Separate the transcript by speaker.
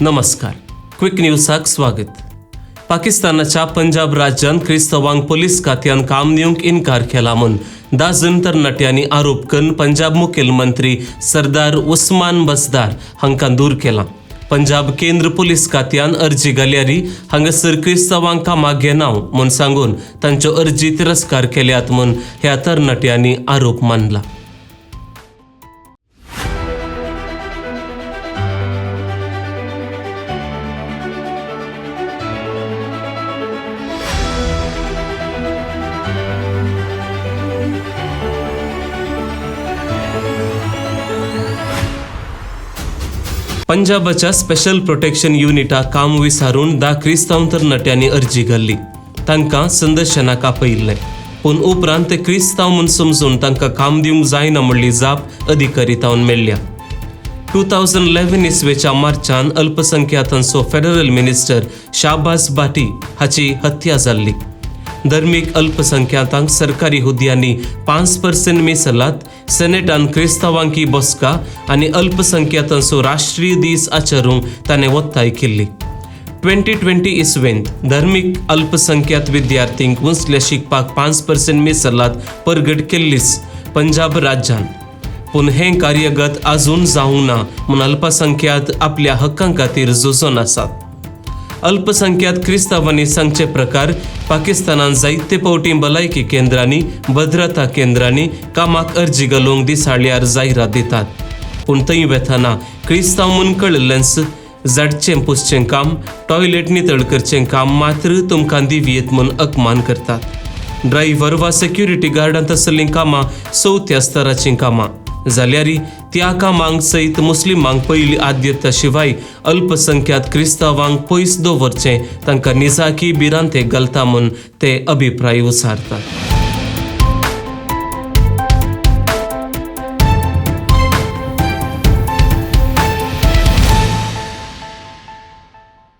Speaker 1: नमस्कार. क्विक न्यूजाक स्वागत. पाकिस्तानाच्या पंजाब राज्यात क्रिस्तवांक पोलीस खात्यान काम दिवंक इन्कार केला म्हूण 10 तरणाट्यांनी आरोप करून पंजाब मुखेलमंत्री सरदार उस्मान बसदार हांकां दूर केला. पंजाब केंद्र पोलीस खात्यान अर्जी घाल्यारी हांगासर क्रिस्तवांक कामाक घेनाव म्हूण सांगून तांच्यो अर्जी तिरस्कार केल्यात म्हूण ह्या तरणाट्यांनी आरोप मानला. पंजाबाच्या स्पेशल प्रोटेक्शन युनिटा काम विसारून 10 क्रिस्तांव तरणाट्यांनी अर्जी घाल्ली. तांकां संदर्शनाक आपयिल्लें, पूण उपरांत ते क्रिस्तांव म्हूण समजून तांकां काम दिवंक जायना म्हणली जाप अधिकारितांवन मेळ्ळ्या. 2011 इसवेच्या मार्चान अल्पसंख्याकांचो फेडरल मिनिस्टर शाहबाज भाटी हाची हत्या जाल्ली. धर्मीक अल्पसंख्याकांक सरकारी हुद्यांनी 5% मीसलात, सेनेटान क्रिस्तावांकी बसका आनी अल्पसंख्याकांचो राष्ट्रीय दीस आचरूंक ताणें वताय केल्ली. 2020 इसवेंत धर्मीक अल्पसंख्याक विद्यार्थींक उंचल्या शिकपाक 5% मीसलात परगट केल्लीच पंजाब राज्यान. पूण हें कार्यगत आजून जावंक ना म्हूण अल्पसंख्याक आपल्या हक्कां खातीर झुजून आसात. अल्पसंख्याक क्रिस्तावांनी सांगचे प्रकार पाकिस्तानान जायते फावटी भलायकी केंद्रांनी, भद्रता केंद्रांनी कामाक अर्जी घालूंक दिसाळ्यार जायरात दितात. पूण थंय वेतना क्रिस्तांव म्हूण कळिल्लेंच झाडचें पुसचें काम, टॉयलेट नितळ करचें काम मात्र तुमकां दिवयेत म्हूण अकमान करतात. ड्रायव्हर वा सेक्युरिटी गार्डांत आसलीं कामां चवथ्या स्तराचीं कामां जाल्यारी त्या कामांक सयत मुस्लिमांक पयली आद्यता शिवाय अल्पसंख्याक क्रिस्तावांक पयस दवरचें तांकां निजाकी भिरांतेक घालता म्हूण ते अभिप्राय उसारतात.